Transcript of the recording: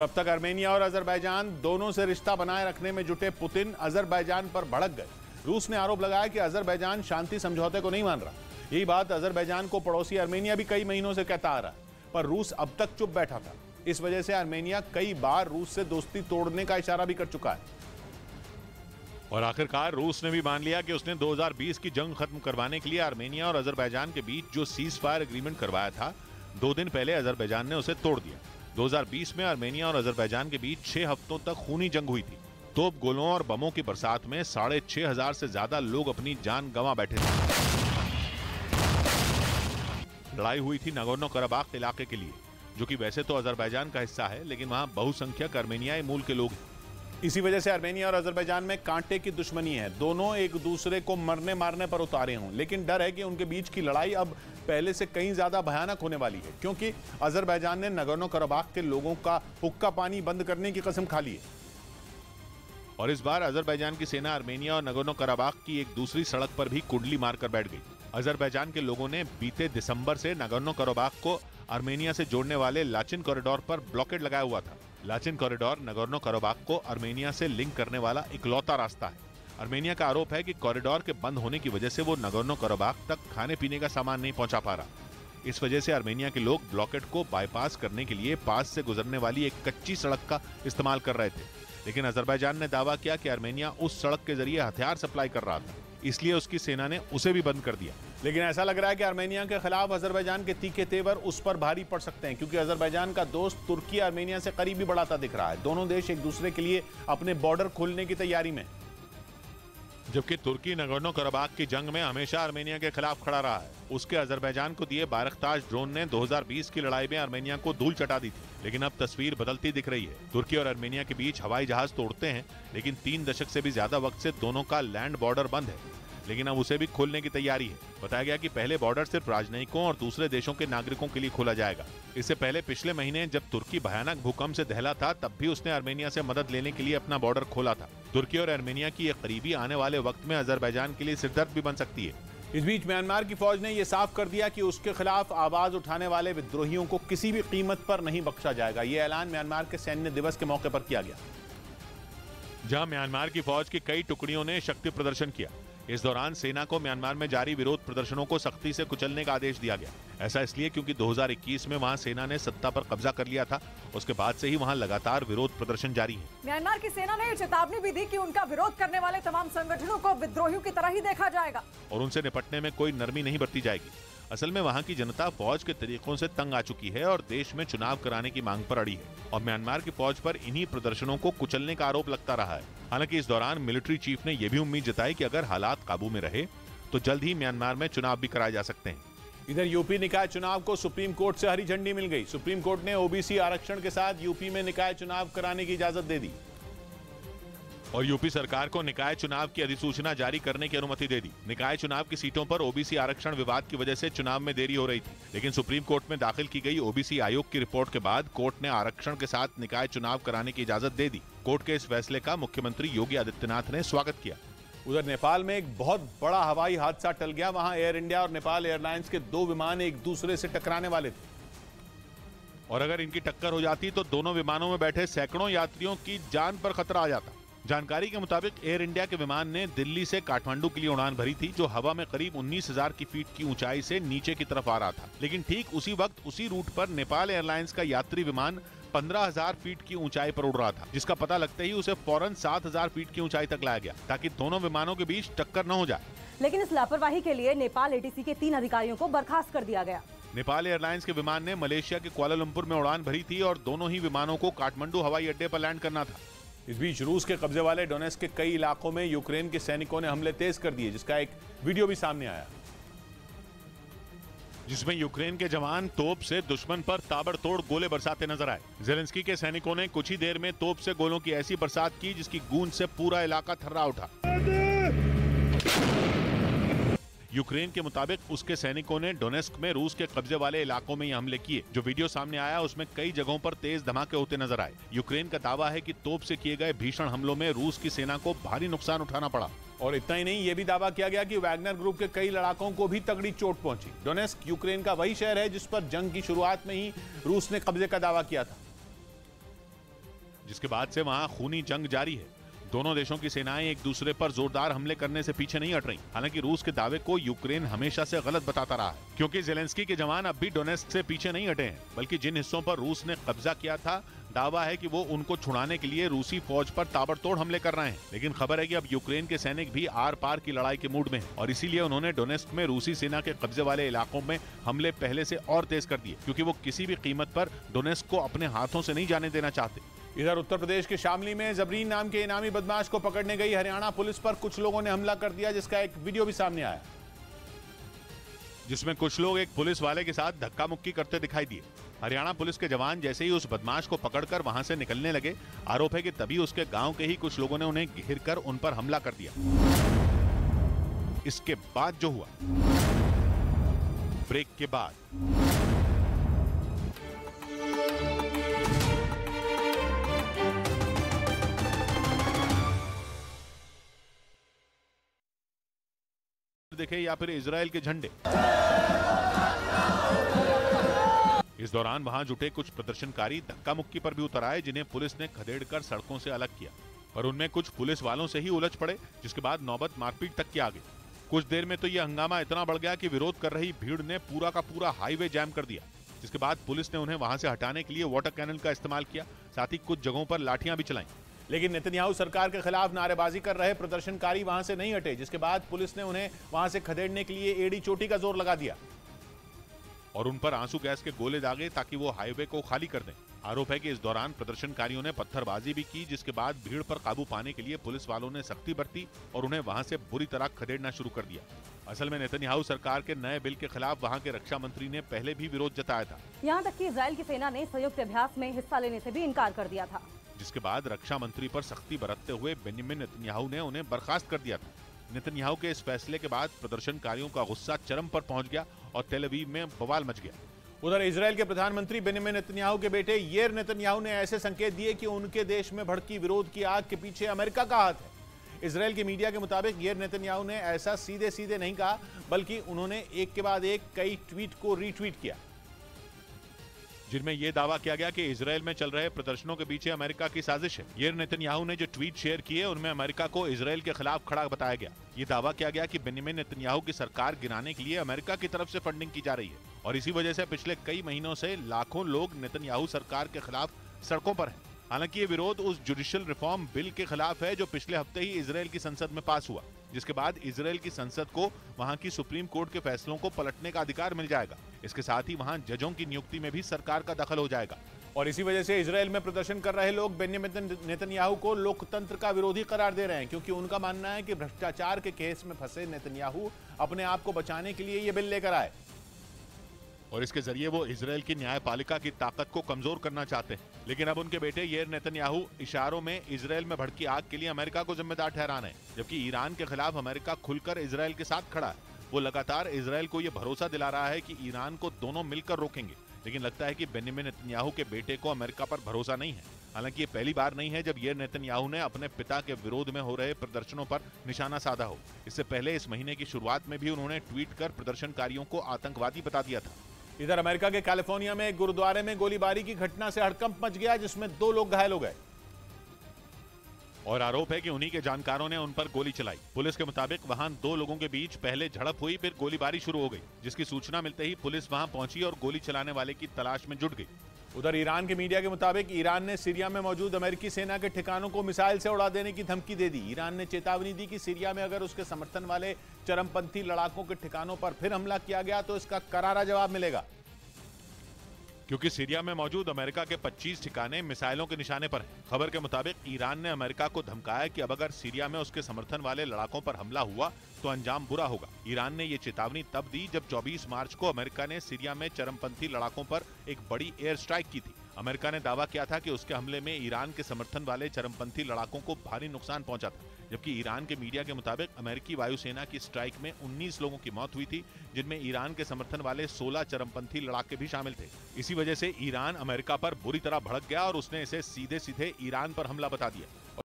अब तक आर्मेनिया और अजरबैजान दोनों से रिश्ता बनाए रखने में जुटे पुतिन अजरबैजान पर भड़क गए। रूस ने आरोप लगाया कि अजरबैजान शांति समझौते को नहीं मान रहा। यही बात अजरबैजान को पड़ोसी आर्मेनिया भी कई महीनों से कहता आ रहा है, पर रूस अब तक चुप बैठा था। इस वजह से आर्मेनिया कई बार रूस से दोस्ती तोड़ने का इशारा भी कर चुका है। और आखिरकार रूस ने भी मान लिया कि उसने 2020 की जंग खत्म करवाने के लिए आर्मेनिया और अजरबैजान के बीच जो सीज फायर एग्रीमेंट करवाया था, 2 दिन पहले अजरबैजान ने उसे तोड़ दिया। 2020 में आर्मेनिया और अजरबैजान के बीच 6 हफ्तों तक खूनी जंग हुई थी। तोप गोलों और बमों की बरसात में 6,500 से ज्यादा लोग अपनी जान गंवा बैठे थे। लड़ाई हुई थी नागोर्नो कराबाख इलाके के लिए, जो कि वैसे तो अजरबैजान का हिस्सा है, लेकिन वहां बहुसंख्यक आर्मेनियाई मूल के लोग हैं। इसी वजह से आर्मेनिया और अजरबैजान में कांटे की दुश्मनी है। दोनों एक दूसरे को मरने मारने पर उतारे हों, लेकिन डर है कि उनके बीच की लड़ाई अब पहले से कहीं ज्यादा भयानक होने वाली है, क्योंकि अजरबैजान ने नागोर्नो कराबाख के लोगों का हुक्का पानी बंद करने की कसम खा ली है। और इस बार अजरबैजान की सेना आर्मेनिया और नागोर्नो कराबाख की एक दूसरी सड़क पर भी कुंडली मारकर बैठ गई। अजरबैजान के लोगों ने बीते दिसंबर से नागोर्नो कराबाख को आर्मेनिया से जोड़ने वाले लाचिन कॉरिडोर पर ब्लॉकेड लगाया हुआ था। लाचिन कॉरिडोर नागोर्नो कराबाख को आर्मेनिया से लिंक करने वाला इकलौता रास्ता है। आर्मेनिया का आरोप है कि कॉरिडोर के बंद होने की वजह से वो नागोर्नो कराबाख तक खाने पीने का सामान नहीं पहुंचा पा रहा। इस वजह से आर्मेनिया के लोग ब्लॉकेड को बाईपास करने के लिए पास से गुजरने वाली एक कच्ची सड़क का इस्तेमाल कर रहे थे, लेकिन अजरबैजान ने दावा किया कि आर्मेनिया उस सड़क के जरिए हथियार सप्लाई कर रहा था, इसलिए उसकी सेना ने उसे भी बंद कर दिया। लेकिन ऐसा लग रहा है कि आर्मेनिया के खिलाफ अजरबैजान के तीखे तेवर उस पर भारी पड़ सकते हैं, क्योंकि अजरबैजान का दोस्त तुर्की आर्मेनिया से करीबी बढ़ाता दिख रहा है। दोनों देश एक दूसरे के लिए अपने बॉर्डर खोलने की तैयारी में, जबकि तुर्की नागोर्नो कराबाख की जंग में हमेशा आर्मेनिया के खिलाफ खड़ा रहा है। उसके अजरबैजान को दिए बारकताश ड्रोन ने 2020 की लड़ाई में आर्मेनिया को धूल चटा दी थी, लेकिन अब तस्वीर बदलती दिख रही है। तुर्की और आर्मेनिया के बीच हवाई जहाज तोड़ते हैं, लेकिन 3 दशक से भी ज्यादा वक्त से दोनों का लैंड बॉर्डर बंद है, लेकिन अब उसे भी खोलने की तैयारी है। बताया गया कि पहले बॉर्डर सिर्फ राजनयिकों और दूसरे देशों के नागरिकों के लिए खोला जाएगा। इससे पहले पिछले महीने जब तुर्की भयानक भूकंप से दहला था, तब भी उसने आर्मेनिया से मदद लेने के लिए अपना बॉर्डर खोला था। तुर्की और आर्मेनिया की ये करीबी आने वाले वक्त में अजरबैजान के लिए सिरदर्द भी बन सकती है। इस बीच म्यांमार की फौज ने यह साफ कर दिया कि उसके खिलाफ आवाज उठाने वाले विद्रोहियों को किसी भी कीमत पर नहीं बख्शा जाएगा। यह ऐलान म्यांमार के सैन्य दिवस के मौके पर किया गया, जहां म्यांमार की फौज की कई टुकड़ियों ने शक्ति प्रदर्शन किया। इस दौरान सेना को म्यांमार में जारी विरोध प्रदर्शनों को सख्ती से कुचलने का आदेश दिया गया। ऐसा इसलिए क्योंकि 2021 में वहां सेना ने सत्ता पर कब्जा कर लिया था। उसके बाद से ही वहां लगातार विरोध प्रदर्शन जारी है। म्यांमार की सेना ने चेतावनी भी दी कि उनका विरोध करने वाले तमाम संगठनों को विद्रोहियों की तरह ही देखा जाएगा और उनसे निपटने में कोई नरमी नहीं बरती जाएगी। असल में वहां की जनता फौज के तरीकों से तंग आ चुकी है और देश में चुनाव कराने की मांग पर अड़ी है, और म्यांमार की फौज पर इन्हीं प्रदर्शनों को कुचलने का आरोप लगता रहा है। हालांकि इस दौरान मिलिट्री चीफ ने यह भी उम्मीद जताई कि अगर हालात काबू में रहे तो जल्द ही म्यांमार में चुनाव भी कराए जा सकते हैं। इधर यूपी निकाय चुनाव को सुप्रीम कोर्ट से हरी झंडी मिल गई। सुप्रीम कोर्ट ने ओबीसी आरक्षण के साथ यूपी में निकाय चुनाव कराने की इजाजत दे दी और यूपी सरकार को निकाय चुनाव की अधिसूचना जारी करने की अनुमति दे दी। निकाय चुनाव की सीटों पर ओबीसी आरक्षण विवाद की वजह से चुनाव में देरी हो रही थी, लेकिन सुप्रीम कोर्ट में दाखिल की गई ओबीसी आयोग की रिपोर्ट के बाद कोर्ट ने आरक्षण के साथ निकाय चुनाव कराने की इजाजत दे दी। कोर्ट के इस फैसले का मुख्यमंत्री योगी आदित्यनाथ ने स्वागत किया। उधर नेपाल में एक बहुत बड़ा हवाई हादसा टल गया। वहां एयर इंडिया और नेपाल एयरलाइंस के 2 विमान एक दूसरे से टकराने वाले थे, और अगर इनकी टक्कर हो जाती तो दोनों विमानों में बैठे सैकड़ों यात्रियों की जान पर खतरा आ जाता। जानकारी के मुताबिक एयर इंडिया के विमान ने दिल्ली से काठमांडू के लिए उड़ान भरी थी, जो हवा में करीब 19,000 की फीट की ऊंचाई से नीचे की तरफ आ रहा था। लेकिन ठीक उसी वक्त उसी रूट पर नेपाल एयरलाइंस का यात्री विमान 15,000 फीट की ऊंचाई पर उड़ रहा था, जिसका पता लगते ही उसे फौरन 7,000 फीट की ऊंचाई तक लाया गया, ताकि दोनों विमानों के बीच टक्कर न हो जाए। लेकिन इस लापरवाही के लिए नेपाल एटीसी के 3 अधिकारियों को बर्खास्त कर दिया गया। नेपाल एयरलाइंस के विमान ने मलेशिया के कुआलालंपुर में उड़ान भरी थी और दोनों ही विमानों को काठमांडू हवाई अड्डे पर लैंड करना था। इस बीच रूस के कब्जे वाले डोनेस्क के कई इलाकों में यूक्रेन के सैनिकों ने हमले तेज कर दिए, जिसका एक वीडियो भी सामने आया, जिसमें यूक्रेन के जवान तोप से दुश्मन पर ताबड़तोड़ गोले बरसाते नजर आए। जेलेंस्की के सैनिकों ने कुछ ही देर में तोप से गोलों की ऐसी बरसात की जिसकी गूंज से पूरा इलाका थर्रा उठा। यूक्रेन के मुताबिक उसके सैनिकों ने डोनेस्क में रूस के कब्जे वाले इलाकों में ये हमले किए। जो वीडियो सामने आया उसमें कई जगहों पर तेज धमाके होते नजर आए। यूक्रेन का दावा है कि तोप से किए गए भीषण हमलों में रूस की सेना को भारी नुकसान उठाना पड़ा। और इतना ही नहीं, ये भी दावा किया गया कि वैगनर ग्रुप के कई लड़ाकों को भी तगड़ी चोट पहुंची। डोनेस्क यूक्रेन का वही शहर है जिस पर जंग की शुरुआत में ही रूस ने कब्जे का दावा किया था। जिसके बाद से वहां खूनी जंग जारी है। दोनों देशों की सेनाएं एक दूसरे पर जोरदार हमले करने से पीछे नहीं हट रही। हालांकि रूस के दावे को यूक्रेन हमेशा से गलत बताता रहा है, क्योंकि ज़ेलेंस्की के जवान अब भी डोनेस्क से पीछे नहीं हटे हैं, बल्कि जिन हिस्सों पर रूस ने कब्जा किया था, दावा है कि वो उनको छुड़ाने के लिए रूसी फौज पर ताबड़तोड़ हमले कर रहे हैं। लेकिन खबर है कि अब यूक्रेन के सैनिक भी आर पार की लड़ाई के मूड में हैं और इसीलिए उन्होंने डोनेस्क में रूसी सेना के कब्जे वाले इलाकों में हमले पहले से और तेज कर दिए, क्योंकि वो किसी भी कीमत पर डोनेस्क को अपने हाथों से नहीं जाने देना चाहते। इधर उत्तर प्रदेश के शामली में जबरीन नाम के इनामी बदमाश को पकड़ने गई हरियाणा पुलिस पर कुछ लोगों ने हमला कर दिया, जिसका एक वीडियो भी सामने आया, जिसमें कुछ लोग एक पुलिस वाले के साथ धक्का मुक्की करते दिखाई दिए। हरियाणा पुलिस के जवान जैसे ही उस बदमाश को पकड़कर वहां से निकलने लगे, आरोप है कि तभी उसके गांव के ही कुछ लोगों ने उन्हें घेरकर उन पर हमला कर दिया। इसके बाद जो हुआ, ब्रेक के बाद देखे या फिर इजराइल के झंडे। इस दौरान वहां जुटे कुछ प्रदर्शनकारी धक्का मुक्की पर भी उतर आए, जिन्हें पुलिस ने खदेड़कर सड़कों से अलग किया, पर उनमें कुछ पुलिस वालों से ही उलझ पड़े, जिसके बाद नौबत मारपीट तक की आ गई। कुछ देर में तो यह हंगामा इतना बढ़ गया कि विरोध कर रही भीड़ ने पूरा का पूरा हाईवे जैम कर दिया, जिसके बाद पुलिस ने उन्हें वहां से हटाने के लिए वाटर कैनन का इस्तेमाल किया, साथ ही कुछ जगहों पर लाठियां भी चलाई। लेकिन नेतन्याहू सरकार के खिलाफ नारेबाजी कर रहे प्रदर्शनकारी वहां से नहीं हटे, जिसके बाद पुलिस ने उन्हें वहां से खदेड़ने के लिए एड़ी चोटी का जोर लगा दिया और उन पर आंसू गैस के गोले दागे ताकि वो हाईवे को खाली कर दें। आरोप है कि इस दौरान प्रदर्शनकारियों ने पत्थरबाजी भी की, जिसके बाद भीड़ पर काबू पाने के लिए पुलिस वालों ने सख्ती बरती और उन्हें वहां से बुरी तरह खदेड़ना शुरू कर दिया। असल में नेतन्याहू सरकार के नए बिल के खिलाफ वहां के रक्षा मंत्री ने पहले भी विरोध जताया था। यहाँ तक कि इजराइल की सेना ने संयुक्त अभ्यास में हिस्सा लेने से भी इनकार कर दिया था, जिसके बाद रक्षा मंत्री पर सख्ती बरतते हुए बेंजामिन नेतन्याहू ने उन्हें बर्खास्त कर दिया था। नेतन्याहू के इस फैसले के बाद प्रदर्शनकारियों का गुस्सा चरम पर पहुंच गया और तेल अवीव में बवाल मच गया। उधर इजराइल के प्रधानमंत्री बेंजामिन नेतन्याहू के बेटे याईर नेतन्याहू ने ऐसे संकेत दिए कि उनके देश में भड़की विरोध की आग के पीछे अमेरिका का हाथ है। इजराइल की मीडिया के मुताबिक याईर नेतन्याहू ने ऐसा सीधे सीधे नहीं कहा, बल्कि उन्होंने एक के बाद एक कई ट्वीट को रीट्वीट किया, जिनमें यह दावा किया गया कि इजराइल में चल रहे प्रदर्शनों के पीछे अमेरिका की साजिश है। याईर नेतन्याहू ने जो ट्वीट शेयर किए उनमें अमेरिका को इजराइल के खिलाफ खड़ा बताया गया। ये दावा किया गया कि बेंजामिन नेतन्याहू की सरकार गिराने के लिए अमेरिका की तरफ से फंडिंग की जा रही है और इसी वजह से पिछले कई महीनों से लाखों लोग नेतन्याहू सरकार के खिलाफ सड़कों पर हैं। हालांकि ये विरोध उस जुडिशियल रिफॉर्म बिल के खिलाफ है जो पिछले हफ्ते ही इजराइल की संसद में पास हुआ, जिसके बाद इजराइल की संसद को वहां की सुप्रीम कोर्ट के फैसलों को पलटने का अधिकार मिल जाएगा। इसके साथ ही वहां जजों की नियुक्ति में भी सरकार का दखल हो जाएगा। और इसी वजह से इजराइल में प्रदर्शन कर रहे लोग बेंजामिन नेतन्याहू को लोकतंत्र का विरोधी करार दे रहे हैं, क्योंकि उनका मानना है कि भ्रष्टाचार के केस में फंसे नेतन्याहू अपने आप को बचाने के लिए ये बिल लेकर आए और इसके जरिए वो इजराइल की न्यायपालिका की ताकत को कमजोर करना चाहते हैं। लेकिन अब उनके बेटे याईर नेतन्याहू इशारों में इजराइल में भड़की आग के लिए अमेरिका को जिम्मेदार ठहरा रहे हैं, जबकि ईरान के खिलाफ अमेरिका खुलकर इजराइल के साथ खड़ा है। वो लगातार इजराइल को ये भरोसा दिला रहा है कि ईरान को दोनों मिलकर रोकेंगे, लेकिन लगता है कि बेंजामिन नेतन्याहू के बेटे को अमेरिका पर भरोसा नहीं है। हालांकि ये पहली बार नहीं है जब याईर नेतन्याहू ने अपने पिता के विरोध में हो रहे प्रदर्शनों पर निशाना साधा हो। इससे पहले इस महीने की शुरुआत में भी उन्होंने ट्वीट कर प्रदर्शनकारियों को आतंकवादी बता दिया था। इधर अमेरिका के कैलिफोर्निया में एक गुरुद्वारे में गोलीबारी की घटना से हड़कंप मच गया, जिसमें 2 लोग घायल हो गए और आरोप है कि उन्हीं के जानकारों ने उन पर गोली चलाई। पुलिस के मुताबिक वहां 2 लोगों के बीच पहले झड़प हुई, फिर गोलीबारी शुरू हो गई, जिसकी सूचना मिलते ही पुलिस वहां पहुंची और गोली चलाने वाले की तलाश में जुट गई। उधर ईरान के मीडिया के मुताबिक ईरान ने सीरिया में मौजूद अमेरिकी सेना के ठिकानों को मिसाइल से उड़ा देने की धमकी दे दी। ईरान ने चेतावनी दी कि सीरिया में अगर उसके समर्थन वाले चरमपंथी लड़ाकों के ठिकानों पर फिर हमला किया गया तो इसका करारा जवाब मिलेगा, क्योंकि सीरिया में मौजूद अमेरिका के 25 ठिकाने मिसाइलों के निशाने पर हैं। खबर के मुताबिक ईरान ने अमेरिका को धमकाया कि अब अगर सीरिया में उसके समर्थन वाले लड़ाकों पर हमला हुआ तो अंजाम बुरा होगा। ईरान ने ये चेतावनी तब दी जब 24 मार्च को अमेरिका ने सीरिया में चरमपंथी लड़ाकों पर एक बड़ी एयर स्ट्राइक की थी। अमेरिका ने दावा किया था कि उसके हमले में ईरान के समर्थन वाले चरमपंथी लड़ाकों को भारी नुकसान पहुंचा था, जबकि ईरान के मीडिया के मुताबिक अमेरिकी वायुसेना की स्ट्राइक में 19 लोगों की मौत हुई थी, जिनमें ईरान के समर्थन वाले 16 चरमपंथी लड़ाके भी शामिल थे। इसी वजह से ईरान अमेरिका पर बुरी तरह भड़क गया और उसने इसे सीधे सीधे ईरान पर हमला बता दिया।